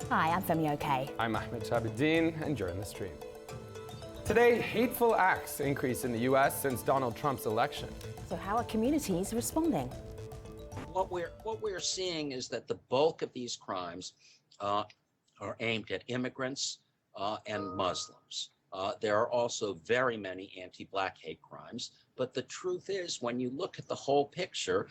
Hi, I'm Femi Okay. I'm Ahmed Shabuddin, and you're in the stream. Today, hateful acts increase in the U.S. since Donald Trump's election. So how are communities responding? What we're seeing is that the bulk of these crimes are aimed at immigrants and Muslims. There are also very many anti-Black hate crimes, but the truth is, when you look at the whole picture,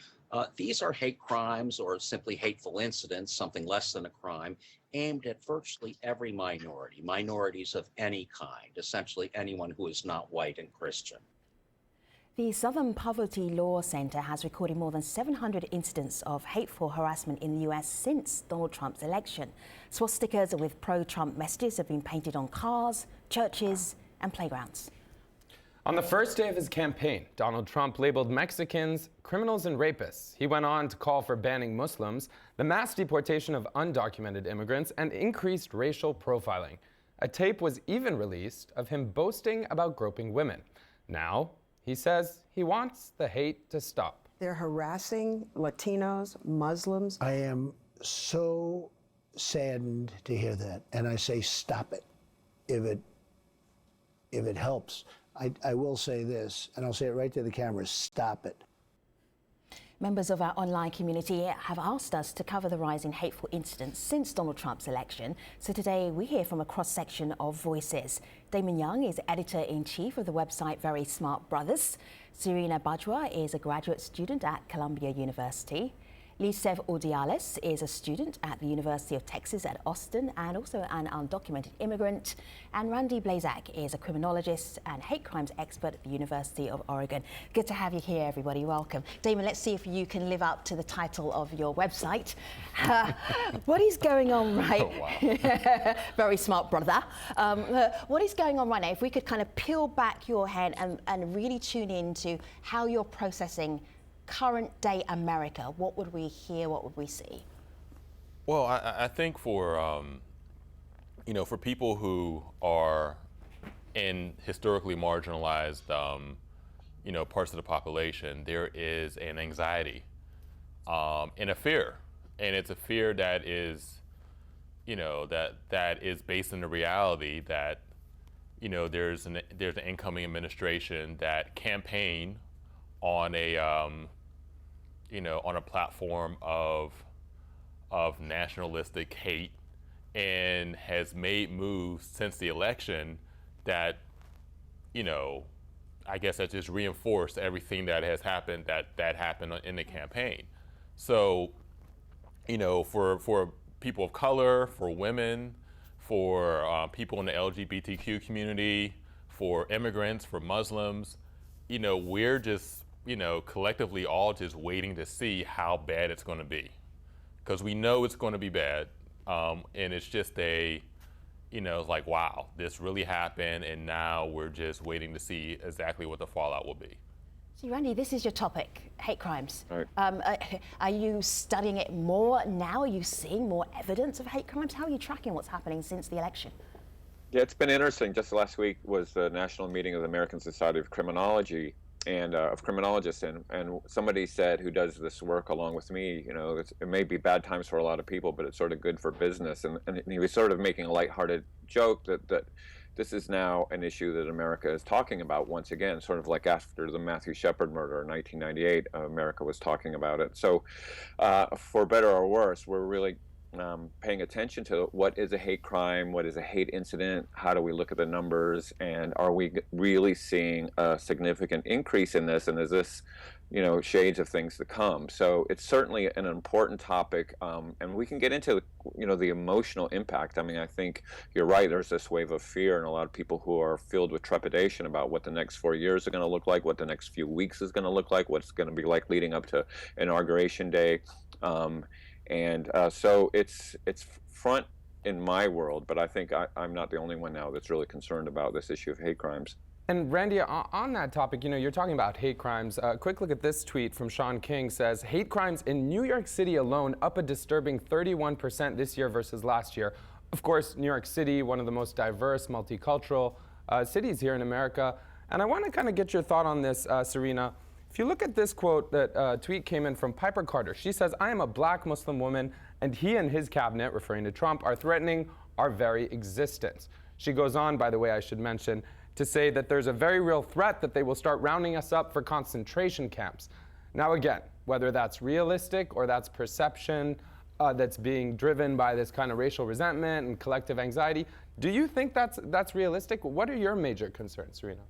these are hate crimes or simply hateful incidents, something less than a crime, aimed at virtually every minority, minorities of any kind, essentially anyone who is not white and Christian. The Southern Poverty Law Center has recorded more than 700 incidents of hateful harassment in the U.S. since Donald Trump's election. Swastikas with pro-Trump messages have been painted on cars, churches, and playgrounds. On the first day of his campaign, Donald Trump labeled Mexicans criminals and rapists. He went on to call for banning Muslims, the mass deportation of undocumented immigrants, and increased racial profiling. A tape was even released of him boasting about groping women. Now, he says he wants the hate to stop. They're harassing Latinos, Muslims. I am so saddened to hear that, and I say stop it if it helps. I will say this, and I'll say it right to the camera, stop it. Members of our online community have asked us to cover the rise in hateful incidents since Donald Trump's election. So today we hear from a cross-section of voices. Damon Young is editor-in-chief of the website Very Smart Brothers. Serena Bajwa is a graduate student at Columbia University. Lisev Odiales is a student at the University of Texas at Austin and also an undocumented immigrant. And Randy Blazak is a criminologist and hate crimes expert at the University of Oregon. Good to have you here, everybody. Welcome. Damon, let's see if you can live up to the title of your website. What is going on right now? Very smart brother. What is going on right now? If we could kind of peel back your head and really tune into how you're processing current day America, what would we hear, what would we see? Well, I think for for people who are in historically marginalized parts of the population, there is an anxiety and a fear, and it's a fear that is that is based in the reality that there's an incoming administration that campaign on a on a platform of nationalistic hate, and has made moves since the election that I guess that just reinforced everything that has happened that happened in the campaign. So for people of color, for women, for people in the LGBTQ community, for immigrants, for Muslims, we're just collectively all just waiting to see how bad it's going to be, because we know it's going to be bad, and it's just it's like, wow, this really happened, and now we're just waiting to see exactly what the fallout will be. So Randy, this is your topic, hate crimes. Right. Are you studying it more now? Are you seeing more evidence of hate crimes? How are you tracking what's happening since the election? Yeah, it's been interesting. Just last week was the national meeting of the American Society of Criminology and of criminologists, and somebody said, who does this work along with me, it may be bad times for a lot of people, but it's sort of good for business. And he was sort of making a lighthearted joke that this is now an issue that America is talking about once again, sort of like after the Matthew Shepard murder in 1998, America was talking about it. So for better or worse, we're really paying attention to what is a hate crime, what is a hate incident, how do we look at the numbers, and are we really seeing a significant increase in this, and is this shades of things to come? So it's certainly an important topic, and we can get into the emotional impact. I mean, I think you're right, there's this wave of fear, and a lot of people who are filled with trepidation about what the next 4 years are going to look like, what the next few weeks is going to look like, what's going to be like leading up to Inauguration Day. So it's front in my world, but I think I'm not the only one now that's really concerned about this issue of hate crimes. And Randy, on that topic, you're talking about hate crimes. Quick look at this tweet from Sean King. Says, hate crimes in New York City alone up a disturbing 31% this year versus last year. Of course, New York City, one of the most diverse, multicultural cities here in America. And I want to kind of get your thought on this, Serena. If you look at this quote, that tweet came in from Piper Carter. She says, I am a black Muslim woman and he and his cabinet, referring to Trump, are threatening our very existence. She goes on, by the way, I should mention, to say that there's a very real threat that they will start rounding us up for concentration camps. Now again, whether that's realistic or that's perception that's being driven by this kind of racial resentment and collective anxiety, do you think that's realistic? What are your major concerns, Serena?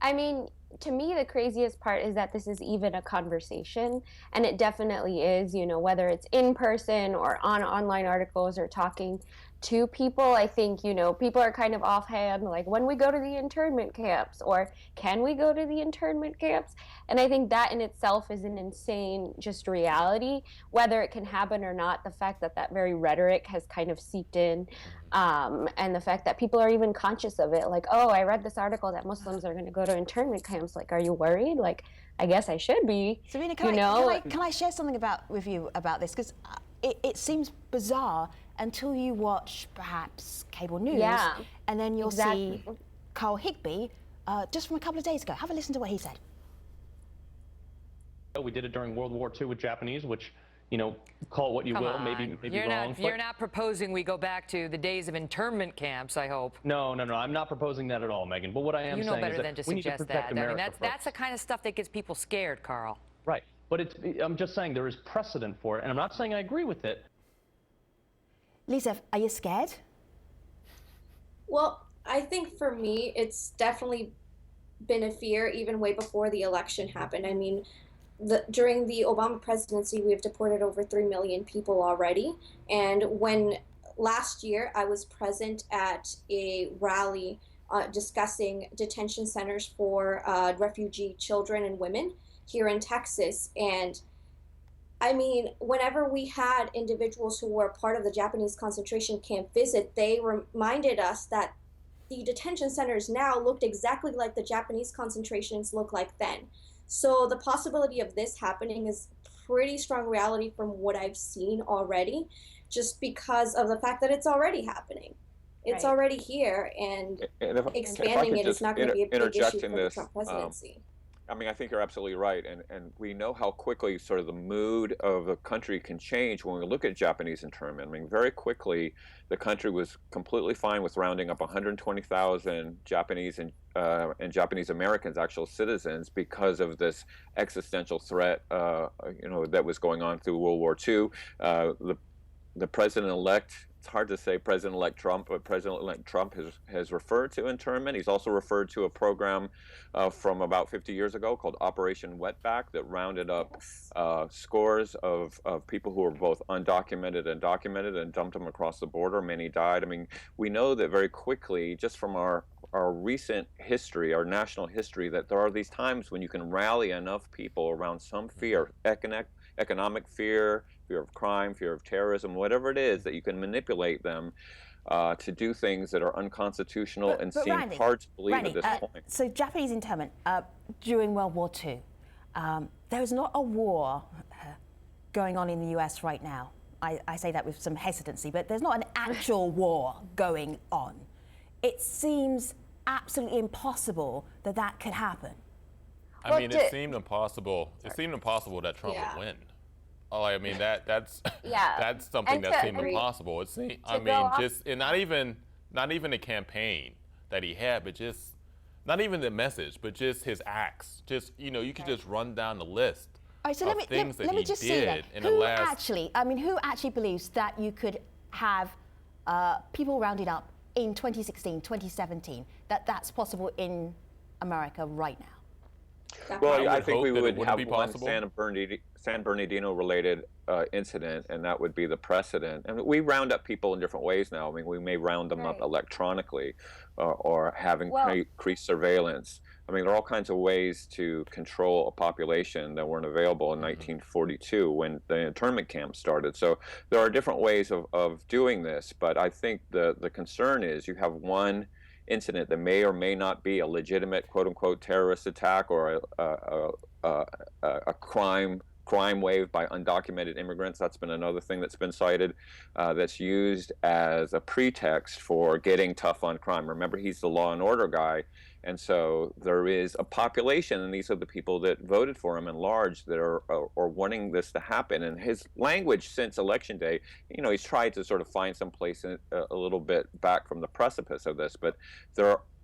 I mean, to me, the craziest part is that this is even a conversation, and it definitely is, you know, whether it's in person or on online articles or talking to people. I think, you know, people are kind of offhand, like, when we go to the internment camps, or can we go to the internment camps? And I think that in itself is an insane just reality, whether it can happen or not. The fact that that very rhetoric has kind of seeped in, and the fact that people are even conscious of it, like, oh, I read this article that Muslims are going to go to internment camps. Like, are you worried? Like, I guess I should be. Serena, can I share something with you about this? Because it seems bizarre until you watch perhaps cable news, and then you'll see Carl Higbie just from a couple of days ago. Have a listen to what he said. We did it during World War II with Japanese, which, you know, call it what you will, maybe wrong. You're not proposing we go back to the days of internment camps, I hope. No, I'm not proposing that at all, Megan. But what I am saying is that we need to protect America. I mean, that's the kind of stuff that gets people scared, Carl. Right. But I'm just saying there is precedent for it, and I'm not saying I agree with it. Lisa, are you scared? Well, I think for me, it's definitely been a fear even way before the election happened. I mean, during the Obama presidency, we have deported over 3 million people already. And when last year I was present at a rally discussing detention centers for refugee children and women here in Texas. And I mean, whenever we had individuals who were part of the Japanese concentration camp visit, they reminded us that the detention centers now looked exactly like the Japanese concentrations looked like then. So the possibility of this happening is pretty strong reality from what I've seen already, just because of the fact that it's already happening. It's already here, and expanding it is not going to be a big issue for the Trump presidency. I mean, I think you're absolutely right, and we know how quickly sort of the mood of a country can change when we look at Japanese internment. I mean, very quickly, the country was completely fine with rounding up 120,000 Japanese and Japanese Americans, actual citizens, because of this existential threat, you know, that was going on through World War II. The president-elect. It's hard to say President-elect Trump, but President-elect Trump has referred to internment. He's also referred to a program from about 50 years ago called Operation Wetback that rounded up scores of people who were both undocumented and documented and dumped them across the border. Many died. I mean, we know that very quickly, just from our recent history, our national history, that there are these times when you can rally enough people around some fear, economic fear, fear of crime, fear of terrorism, whatever it is, that you can manipulate them to do things that are unconstitutional and seem Randy, hard to believe Randy, at this point. So Japanese internment during World War II, there is not a war going on in the US right now. I say that with some hesitancy, but there's not an actual war going on. It seems absolutely impossible that that could happen. I mean, it seemed impossible. It seemed impossible that Trump would win. Oh, I mean that's that's something that seemed impossible. It seemed, I mean, just and not even a campaign that he had, but just not even the message, but just his acts. Just, you know, you could just run down the list of things that he did in the last. Who actually believes that you could have people rounded up in 2016, 2017? That's possible in America right now? Well, I think we would have one San Bernardino-related incident, and that would be the precedent. And we round up people in different ways now. I mean, we may round them up electronically or having increased surveillance. I mean, there are all kinds of ways to control a population that weren't available in 1942 when the internment camps started. So there are different ways of doing this, but I think the concern is you have one incident that may or may not be a legitimate quote-unquote terrorist attack or a crime wave by undocumented immigrants. That's been another thing that's been cited, that's used as a pretext for getting tough on crime. Remember, he's the law and order guy, And so there is a population, and these are the people that voted for him in large, that are wanting this to happen. And his language since Election Day, he's tried to sort of find some place a little bit back from the precipice of this, but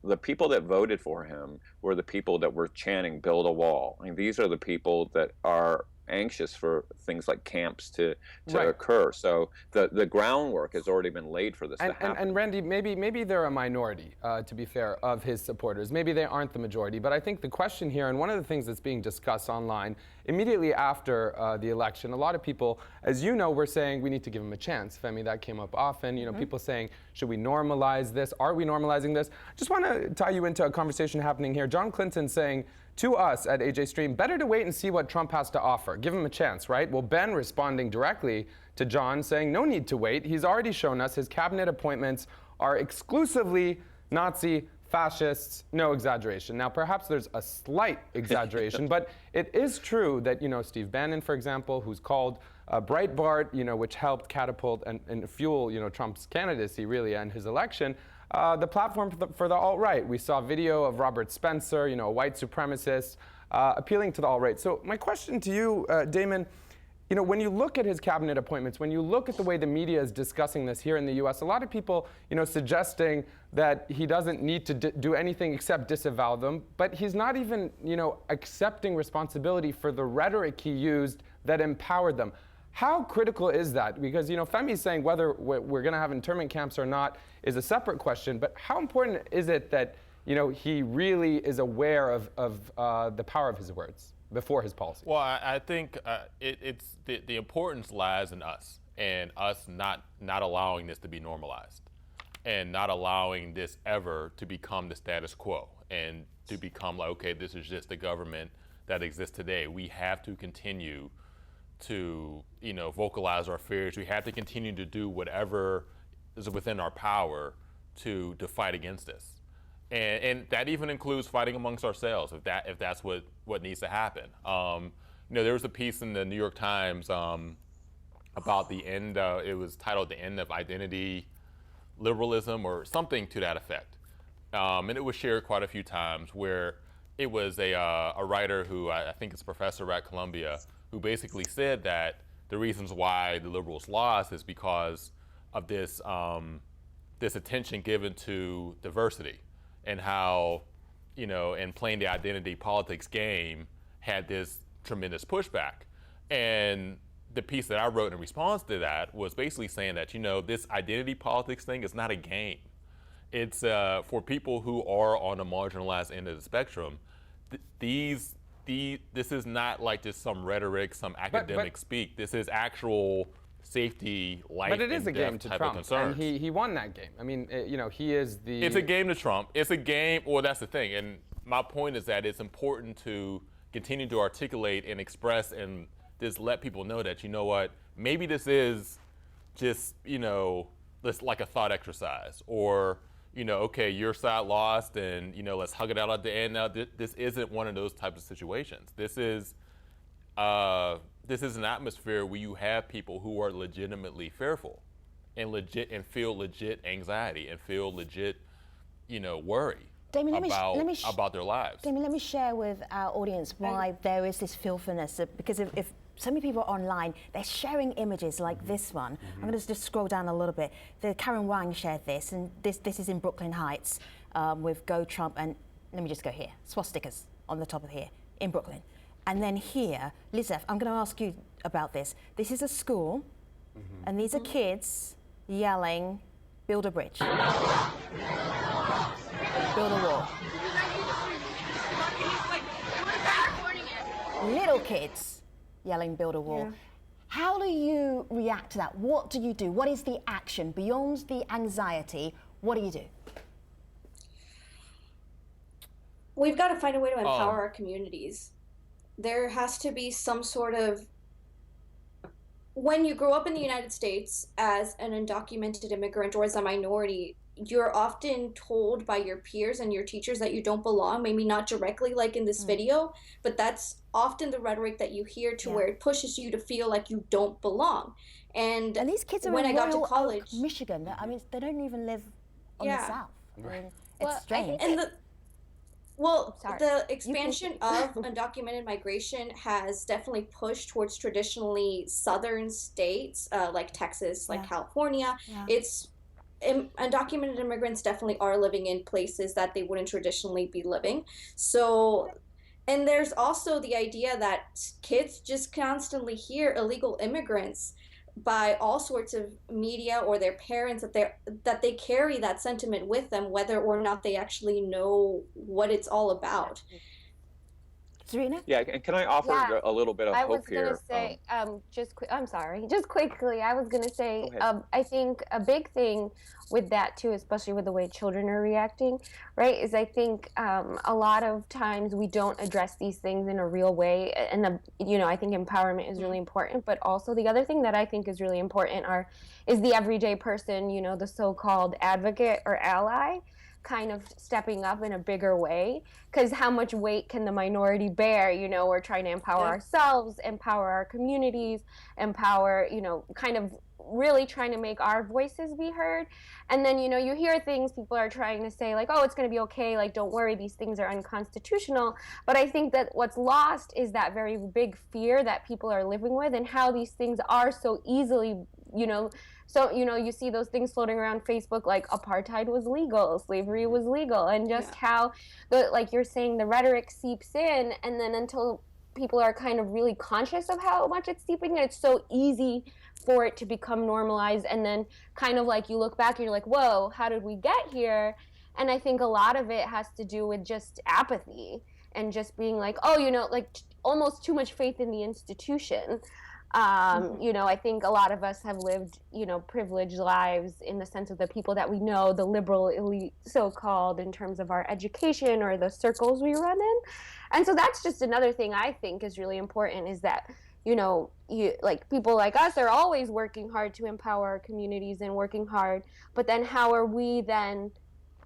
the people that voted for him were the people that were chanting "build a wall." I mean, these are the people that are anxious for things like camps to occur. So the groundwork has already been laid for this to happen. And Randy, maybe they're a minority, to be fair, of his supporters. Maybe they aren't the majority. But I think the question here, and one of the things that's being discussed online immediately after the election, a lot of people, as you know, were saying we need to give him a chance. Femi, that came up often. People saying, should we normalize this? Are we normalizing this? Just want to tie you into a conversation happening here. John Clinton saying to us at AJ Stream, better to wait and see what Trump has to offer. Give him a chance, right? Well, Ben responding directly to John saying no need to wait. He's already shown us his cabinet appointments are exclusively Nazi fascists, no exaggeration. Now, perhaps there's a slight exaggeration, but it is true that, Steve Bannon, for example, who's called Breitbart, which helped catapult and fuel, Trump's candidacy, really, and his election, the platform for the alt-right. We saw video of Robert Spencer, a white supremacist, appealing to the alt-right. So my question to you, Damon, when you look at his cabinet appointments, when you look at the way the media is discussing this here in the U.S., a lot of people, suggesting that he doesn't need to do anything except disavow them, but he's not even, accepting responsibility for the rhetoric he used that empowered them. How critical is that? Because, Femi's saying whether we're going to have internment camps or not is a separate question, but how important is it that, he really is aware of the power of his words before his policy? Well, I think it's the importance lies in us, and us not allowing this to be normalized, and not allowing this ever to become the status quo, and to become like, okay, this is just the government that exists today. We have to continue to vocalize our fears. We have to continue to do whatever is within our power to fight against this, and that even includes fighting amongst ourselves if that's what needs to happen. There was a piece in the New York Times about the end. It was titled "The End of Identity Liberalism" or something to that effect, and it was shared quite a few times. Where it was a writer who I think is a professor at Columbia, who basically said that the reasons why the liberals lost is because of this attention given to diversity, and how, and playing the identity politics game had this tremendous pushback. And the piece that I wrote in response to that was basically saying that, this identity politics thing is not a game. It's for people who are on the marginalized end of the spectrum. This is not like just some rhetoric, some academic speak. This is actual safety, life, but it is and a game death to type Trump, of concerns. and he won that game. I mean, he is the. It's a game to Trump. It's a game. Well, that's the thing. And my point is that it's important to continue to articulate and express and just let people know that, maybe this is just, this like a thought exercise, or okay, your side lost, and let's hug it out at the end. Now, this isn't one of those types of situations. This is an atmosphere where you have people who are legitimately fearful, and feel legit anxiety, and feel legit, worry Damien, about their lives. Damien, let me share with our audience why there is this fearfulness, because if so many people are online, they're sharing images like this one. I'm going to just scroll down a little bit. Karen Wang shared this, and this is in Brooklyn Heights with Go Trump, and let me just go here, swastikas on the top of here in Brooklyn. And then here, Lizeth, I'm going to ask you about this. This is a school, and these are kids yelling, build a bridge, build a wall. Little kids yelling, build a wall. Yeah. How do you react to that? What do you do? What is the action beyond the anxiety? What do you do? We've got to find a way to empower our communities. There has to be some sort of, when you grow up in the United States as an undocumented immigrant or as a minority, you're often told by your peers and your teachers that you don't belong, maybe not directly like in this video, but that's often the rhetoric that you hear to where it pushes you to feel like you don't belong. And these kids are when in I got to Royal college, Oak, Michigan. I mean, they don't even live on the South. I mean, it's Well, strange. and Well, Sorry. the expansion of undocumented migration has definitely pushed towards traditionally southern states like Texas, like California. It's undocumented immigrants definitely are living in places that they wouldn't traditionally be living. So, and there's also the idea that kids just constantly hear illegal immigrants by all sorts of media or their parents, that they carry that sentiment with them whether or not they actually know what it's all about. Serena? Yeah, and can I offer a little bit of I hope was gonna here? say, I'm sorry, just quickly. I was gonna say, Go ahead. I think a big thing with that too, especially with the way children are reacting, right? Is I think a lot of times we don't address these things in a real way, and I think empowerment is really important. But also the other thing that I think is really important is the everyday person, the so-called advocate or ally, kind of stepping up in a bigger way, because how much weight can the minority bear? We're trying to empower ourselves, empower our communities, empower, kind of really trying to make our voices be heard. And then you hear things, people are trying to say like, oh, it's going to be okay, like don't worry, these things are unconstitutional. But I think that what's lost is that very big fear that people are living with, and how these things are so easily, so, you see those things floating around Facebook, like apartheid was legal, slavery was legal, and just how, like you're saying, the rhetoric seeps in, and then until people are kind of really conscious of how much it's seeping in, it's so easy for it to become normalized. And then kind of like you look back and you're like, whoa, how did we get here? And I think a lot of it has to do with just apathy and just being like, oh, like almost too much faith in the institution. I think a lot of us have lived, privileged lives in the sense of the people that we know, the liberal elite, so-called, in terms of our education or the circles we run in. And so that's just another thing I think is really important, is that, like people like us are always working hard to empower our communities and working hard, but then how are we then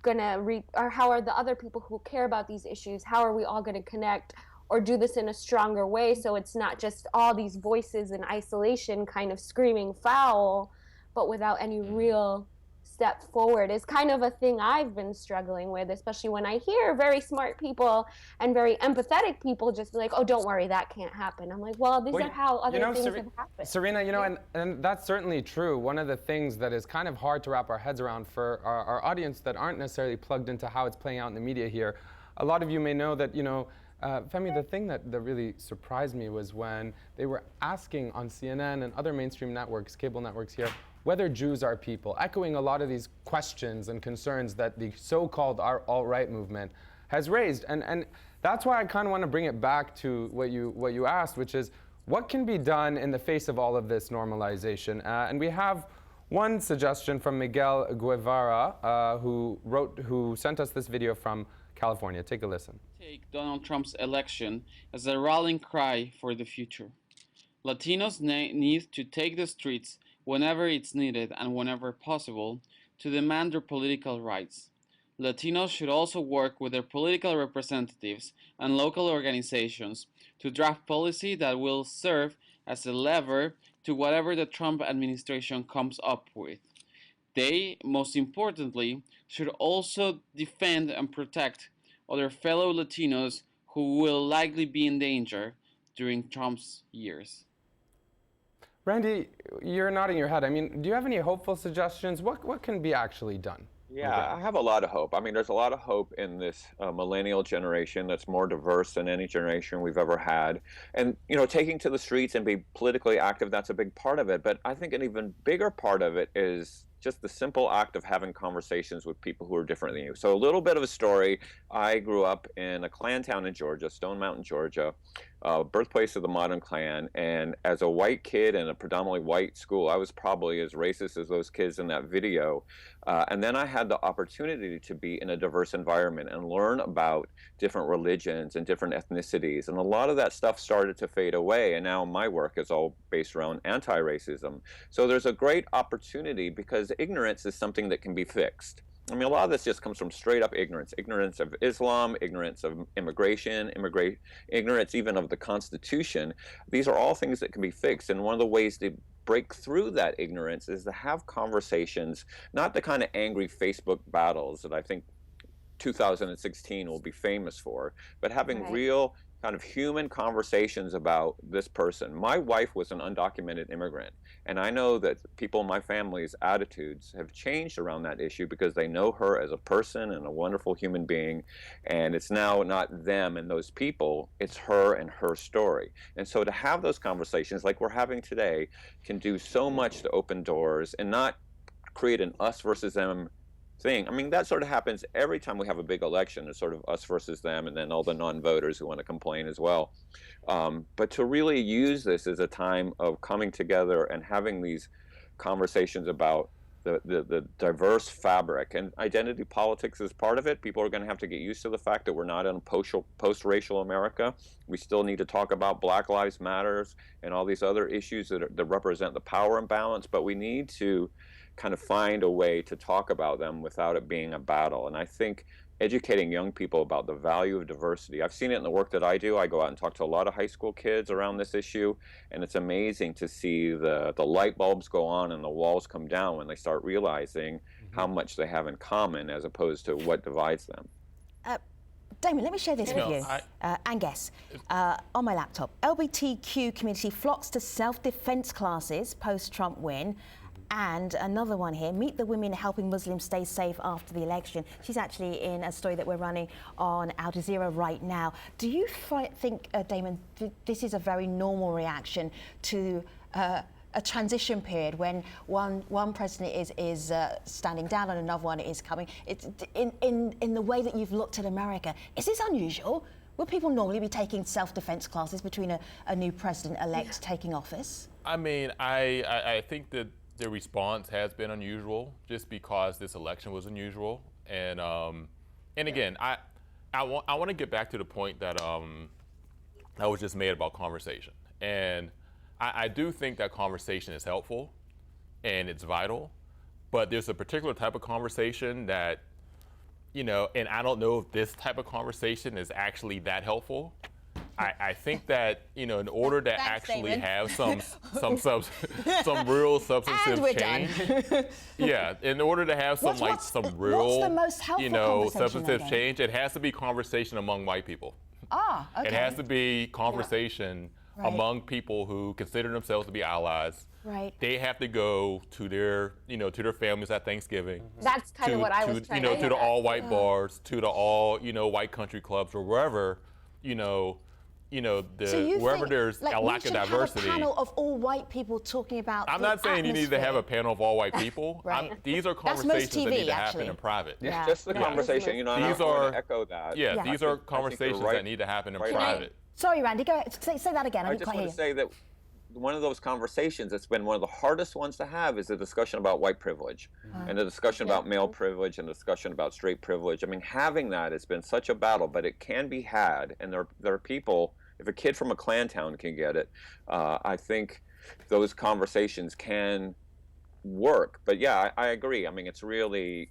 or how are the other people who care about these issues, how are we all going to connect or do this in a stronger way, so it's not just all these voices in isolation kind of screaming foul, but without any real step forward, is kind of a thing I've been struggling with, especially when I hear very smart people and very empathetic people just be like, oh, don't worry, that can't happen. I'm like, well, these are how other things have happened. Serena, and that's certainly true. One of the things that is kind of hard to wrap our heads around for our audience that aren't necessarily plugged into how it's playing out in the media here, a lot of you may know that, Femi, the thing that really surprised me was when they were asking on CNN and other mainstream networks, cable networks here, whether Jews are people, echoing a lot of these questions and concerns that the so-called alt-right movement has raised. And that's why I kind of want to bring it back to what you asked, which is what can be done in the face of all of this normalization? And we have one suggestion from Miguel Guevara, who sent us this video from California. Take a listen. Take Donald Trump's election as a rallying cry for the future. Latinos need to take the streets whenever it's needed and whenever possible to demand their political rights. Latinos should also work with their political representatives and local organizations to draft policy that will serve as a lever to whatever the Trump administration comes up with. They, most importantly, should also defend and protect other fellow Latinos who will likely be in danger during Trump's years. Randy, you're nodding your head. I mean, do you have any hopeful suggestions? What can be actually done? Yeah, I have a lot of hope. I mean, there's a lot of hope in this millennial generation that's more diverse than any generation we've ever had. And, taking to the streets and be politically active, that's a big part of it. But I think an even bigger part of it is just the simple act of having conversations with people who are different than you. So a little bit of a story. I grew up in a Klan town in Georgia, Stone Mountain, Georgia, birthplace of the modern Klan. And as a white kid in a predominantly white school, I was probably as racist as those kids in that video. And then I had the opportunity to be in a diverse environment and learn about different religions and different ethnicities. And a lot of that stuff started to fade away. And now my work is all based around anti-racism. So there's a great opportunity because ignorance is something that can be fixed. I mean, a lot of this just comes from straight up ignorance. Ignorance of Islam, ignorance of immigration, ignorance even of the Constitution. These are all things that can be fixed. And one of the ways to break through that ignorance is to have conversations, not the kind of angry Facebook battles that I think 2016 will be famous for, but having Right. real kind of human conversations about this person. My wife was an undocumented immigrant, and I know that people in my family's attitudes have changed around that issue because they know her as a person and a wonderful human being, and it's now not them and those people, it's her and her story. And so to have those conversations like we're having today can do so much to open doors and not create an us versus them thing. I mean, that sort of happens every time we have a big election. It's sort of us versus them, and then all the non-voters who want to complain as well. But to really use this as a time of coming together and having these conversations about the diverse fabric, and identity politics is part of it. People are going to have to get used to the fact that we're not in a post-racial America. We still need to talk about Black Lives Matters and all these other issues that represent the power imbalance, but we need to kind of find a way to talk about them without it being a battle. And I think educating young people about the value of diversity, I've seen it in the work that I do. I go out and talk to a lot of high school kids around this issue, and it's amazing to see the light bulbs go on and the walls come down when they start realizing how much they have in common as opposed to what divides them. Damon, let me share this with you. Angus, on my laptop, LGBTQ community flocks to self-defense classes post-Trump win. And another one here, meet the women helping Muslims stay safe after the election. She's actually in a story that we're running on Al Jazeera right now. Do you think, Damon, this is a very normal reaction to a transition period when one president is standing down and another one is coming? It's in the way that you've looked at America, is this unusual? Will people normally be taking self-defense classes between a new president-elect taking office? I mean, I think that the response has been unusual just because this election was unusual. And again, I want to get back to the point that was just made about conversation. And I do think that conversation is helpful and it's vital, but there's a particular type of conversation that, you know, and I don't know if this type of conversation is actually that helpful. I think that, you know, in order to actually have some real substantive change, yeah, in order to have some real, you know, substantive change, it has to be conversation among white people. Ah, okay. It has to be conversation among people who consider themselves to be allies. Right. They have to go to their, you know, to their families at Thanksgiving. That's kind of what I was trying to to the all-white bars, to the all, you know, white country clubs or wherever, wherever there's a lack of diversity. Have a panel of all white people talking about. I'm not saying you need to have a panel of all white people. Right. These are conversations that need to happen in private. Yeah. Just the conversation, you know, these I are, want to echo that. Yeah, these are conversations that need to happen in private. Sorry, Randy, go ahead. Say that again. I just want to say that one of those conversations that's been one of the hardest ones to have is the discussion about white privilege and the discussion about male privilege and the discussion about straight privilege. I mean, having that has been such a battle, but it can be had, and there are people. If a kid from a Klan town can get it, I think those conversations can work. But yeah, I agree. I mean, it's really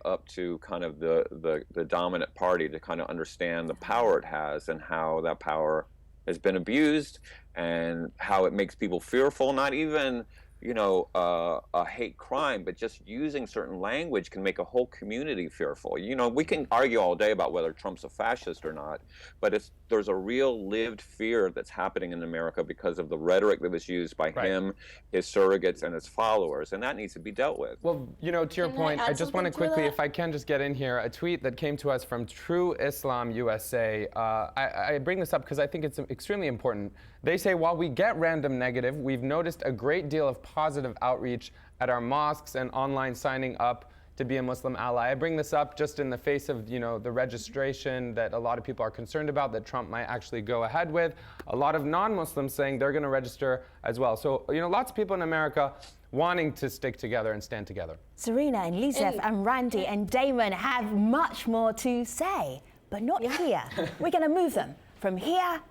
up to kind of the dominant party to kind of understand the power it has and how that power has been abused and how it makes people fearful. Not even, you know, a hate crime, but just using certain language can make a whole community fearful. You know, we can argue all day about whether Trump's a fascist or not, but there's a real lived fear that's happening in America because of the rhetoric that was used by him, his surrogates, and his followers, and that needs to be dealt with. Well, you know, to your point, I just want to quickly, if I can just get in here, a tweet that came to us from True Islam USA. I bring this up because I think it's extremely important. They say, while we get random negative, we've noticed a great deal of positive outreach at our mosques and online signing up to be a Muslim ally. I bring this up just in the face of, you know, the registration that a lot of people are concerned about that Trump might actually go ahead with. A lot of non-Muslims saying they're going to register as well. So, you know, lots of people in America wanting to stick together and stand together. Serena and Lizeth and Randy and Damon have much more to say, but not here. We're going to move them from here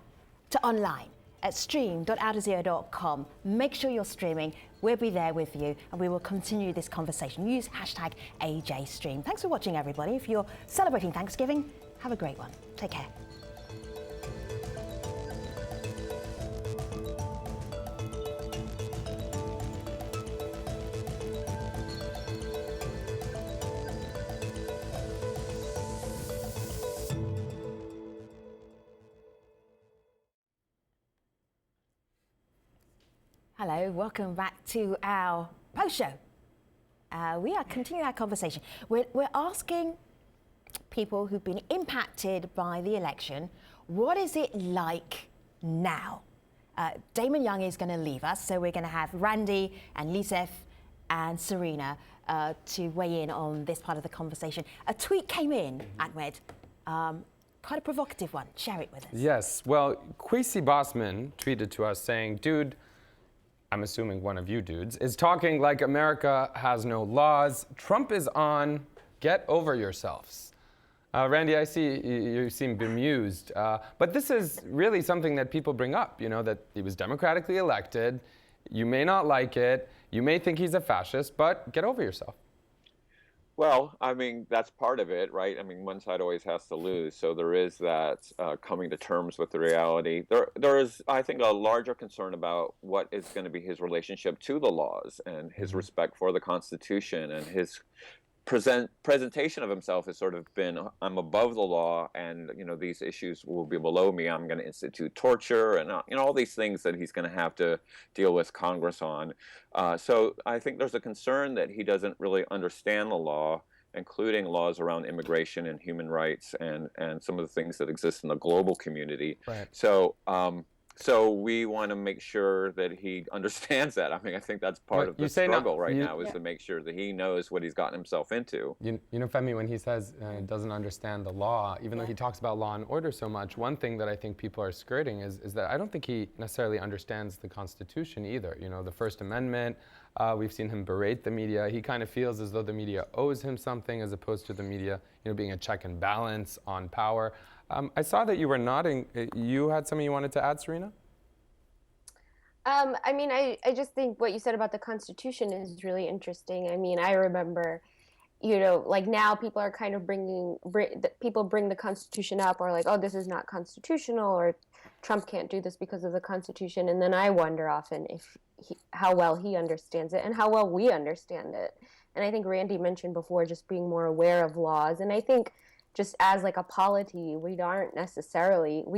to online at stream.aljazeera.com. Make sure you're streaming. We'll be there with you, and we will continue this conversation. Use hashtag AJStream. Thanks for watching, everybody. If you're celebrating Thanksgiving, have a great one. Take care. Hello, welcome back to our post show. We are continuing our conversation. We're asking people who've been impacted by the election, what is it like now? Damon Young is going to leave us, so we're going to have Randy and Lisef and Serena to weigh in on this part of the conversation. A tweet came in, Ahmed, quite a provocative one. Share it with us. Yes, well, Kwesi Bossman tweeted to us saying, dude, I'm assuming one of you dudes, is talking like America has no laws. Trump is on. Get over yourselves. Randy, I see you seem bemused. But this is really something that people bring up, you know, that he was democratically elected. You may not like it. You may think he's a fascist, but get over yourself. Well, I mean, that's part of it, right? I mean, one side always has to lose. So there is that coming to terms with the reality. There is, I think, a larger concern about what is going to be his relationship to the laws and his respect for the Constitution, and his presentation of himself has sort of been, I'm above the law, and you know, these issues will be below me. I'm going to institute torture, and you know, all these things that he's going to have to deal with Congress on. So I think there's a concern that he doesn't really understand the law, including laws around immigration and human rights, and some of the things that exist in the global community. Right. So we want to make sure that he understands that. I mean, I think that's part of the struggle right now, is to make sure that he knows what he's gotten himself into. You know, Femi, when he says doesn't understand the law, even though he talks about law and order so much, one thing that I think people are skirting is that I don't think he necessarily understands the Constitution either. You know, the First Amendment, we've seen him berate the media. He kind of feels as though the media owes him something, as opposed to the media, you know, being a check and balance on power. I saw that you were nodding. You had something you wanted to add, Serena? I mean, I just think what you said about the Constitution is really interesting. I mean, I remember, you know, like now people are kind of people bring the Constitution up, or like, oh, this is not constitutional, or Trump can't do this because of the Constitution. And then I wonder often how well he understands it and how well we understand it. And I think Randy mentioned before just being more aware of laws. And I think just as like a polity, we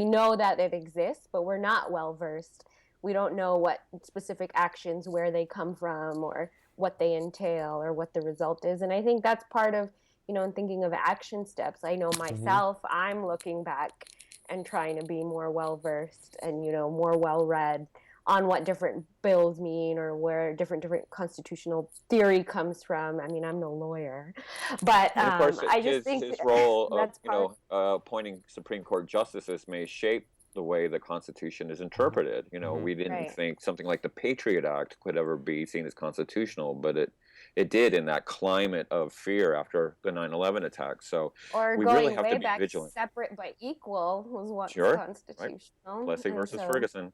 know that it exists, but we're not well versed. We don't know what specific actions, where they come from, or what they entail, or what the result is. And I think that's part of, you know, in thinking of action steps. I know myself, I'm looking back and trying to be more well versed and, you know, more well read on what different bills mean, or where different constitutional theory comes from. I mean, I'm no lawyer, but and of course, I just think his role of, you know, appointing Supreme Court justices may shape the way the Constitution is interpreted. You know, we didn't think something like the Patriot Act could ever be seen as constitutional, but it did in that climate of fear after the 9/11 attacks. So we really have to be vigilant. Separate but equal was what's constitutional. Right. Plessy versus Ferguson.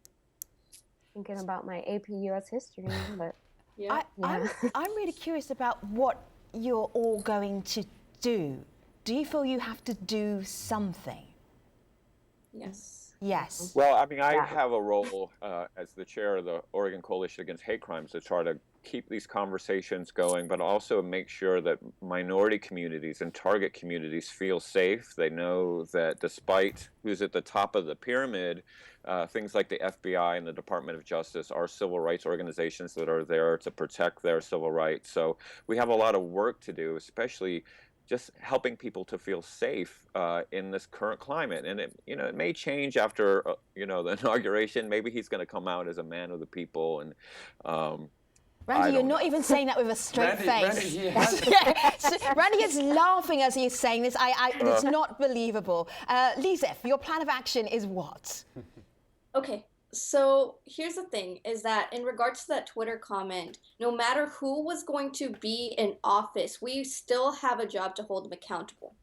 Thinking about my AP US history, but I'm really curious about what you're all going to do. Do you feel you have to do something? Yes. Yes. Well, I mean, I have a role as the chair of the Oregon Coalition Against Hate Crimes to try to keep these conversations going, but also make sure that minority communities and target communities feel safe. They know that despite who's at the top of the pyramid, things like the FBI and the Department of Justice are civil rights organizations that are there to protect their civil rights. So we have a lot of work to do, especially just helping people to feel safe in this current climate. And it may change after the inauguration. Maybe he's going to come out as a man of the people. And Randy, you're not even saying that with a straight face. Randy is laughing as he's saying this. It's not believable. Lisef, your plan of action is what? Okay, so here's the thing, is that in regards to that Twitter comment, no matter who was going to be in office, we still have a job to hold them accountable.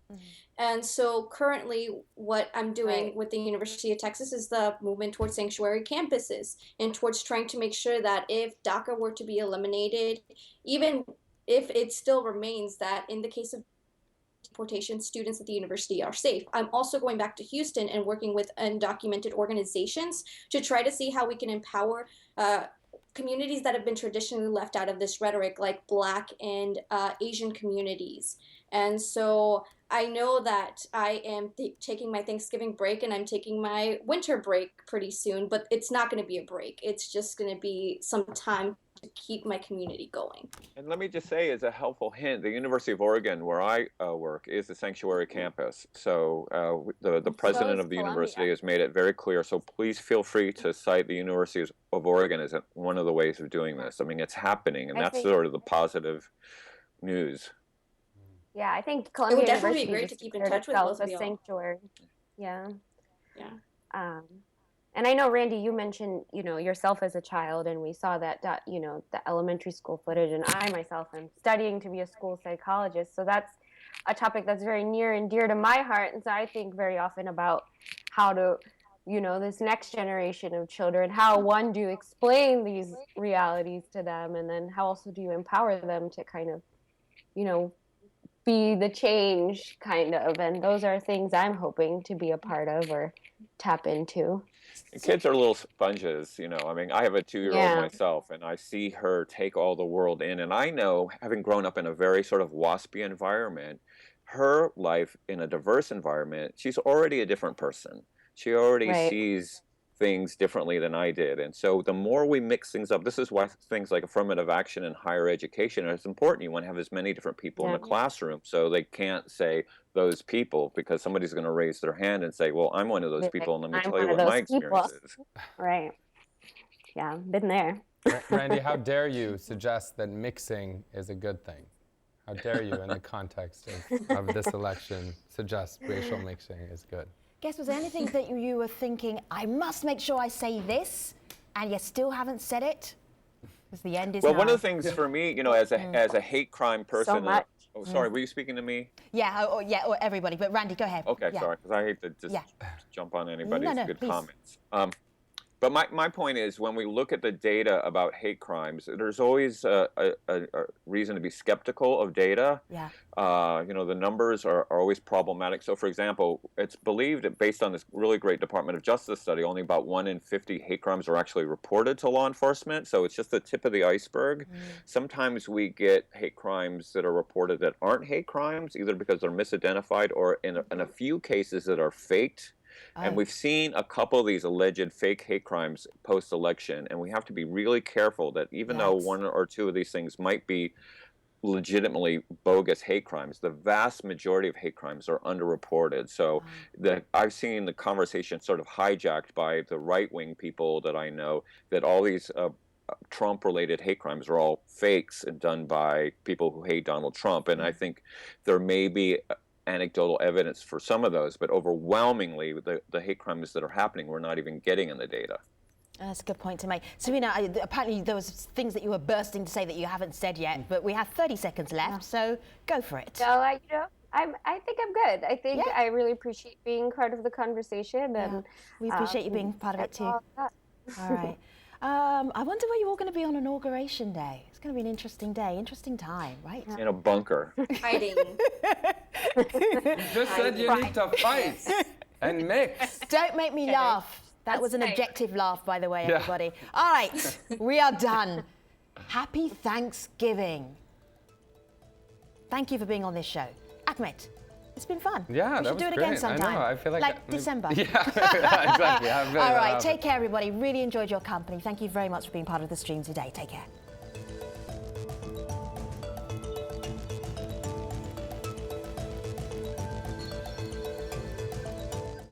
And so currently what I'm doing with the University of Texas is the movement towards sanctuary campuses, and towards trying to make sure that if DACA were to be eliminated, even if it still remains, that in the case of deportation, students at the university are safe. I'm also going back to Houston and working with undocumented organizations to try to see how we can empower communities that have been traditionally left out of this rhetoric, like Black and Asian communities. And so I know that I am taking my Thanksgiving break and I'm taking my winter break pretty soon, but it's not going to be a break. It's just going to be some time to keep my community going. And let me just say, as a helpful hint, the University of Oregon, where I work, is a sanctuary campus. So the president of the university has made it very clear. So please feel free to cite the University of Oregon as one of the ways of doing this. I mean, it's happening, and that's sort of the positive news. Yeah, I think Columbia It would definitely University be great just to keep in declared touch with itself both of a y'all. sanctuary. Yeah. Yeah. And I know, Randy, you mentioned, yourself as a child, and we saw that, the elementary school footage, and I myself am studying to be a school psychologist. So that's a topic that's very near and dear to my heart. And so I think very often about how to, this next generation of children, how one, do you explain these realities to them, and then how also do you empower them to kind of, be the change kind of. And those are things I'm hoping to be a part of or tap into. And kids are little sponges, I mean, I have a 2-year-old myself, and I see her take all the world in. And I know, having grown up in a very sort of waspy environment, her life in a diverse environment, she's already a different person. She already sees things differently than I did. And so the more we mix things up, this is why things like affirmative action in higher education is important. You want to have as many different people in the classroom, so they can't say those people, because somebody's going to raise their hand and say, well, I'm one of those people, and let me tell you what my experience is. Right. Yeah, been there. Randy, how dare you suggest that mixing is a good thing? How dare you, in the context of this election, suggest racial mixing is good? Guess, was there anything that you were thinking, I must make sure I say this, and you still haven't said it? Because the end is Well, nigh. one of the things for me, as a hate crime person. So much. Oh, sorry, were you speaking to me? Yeah, or everybody. But Randy, go ahead. Okay, yeah. sorry, because I hate to just jump on anybody's good please. comments. But my point is, when we look at the data about hate crimes, there's always a reason to be skeptical of data. Yeah. The numbers are always problematic. So, for example, it's believed that based on this really great Department of Justice study, only about 1 in 50 hate crimes are actually reported to law enforcement. So it's just the tip of the iceberg. Sometimes we get hate crimes that are reported that aren't hate crimes, either because they're misidentified or in a few cases that are faked. And we've seen a couple of these alleged fake hate crimes post-election, and we have to be really careful that even though 1 or 2 of these things might be legitimately bogus hate crimes, the vast majority of hate crimes are underreported. So I've seen the conversation sort of hijacked by the right-wing people that I know, that all these Trump-related hate crimes are all fakes and done by people who hate Donald Trump. And I think there may be anecdotal evidence for some of those, but overwhelmingly the hate crimes that are happening, we're not even getting in the data. That's a good point to make. Serena, apparently there was things that you were bursting to say that you haven't said yet, but we have 30 seconds left, so go for it. So, I think I'm good. I think I really appreciate being part of the conversation. And we appreciate you being part of it too. All right. I wonder where you're all going to be on Inauguration Day. It's going to be an interesting day, interesting time, right? In a bunker. Hiding. You just said you need to fight and mix. Don't make me laugh. That was an objective laugh, by the way, everybody. All right, we are done. Happy Thanksgiving. Thank you for being on this show. Ahmed, it's been fun. Yeah, we should do it again sometime. I know, I feel like December. Yeah, exactly. All right, take care, everybody. Really enjoyed your company. Thank you very much for being part of the stream today. Take care.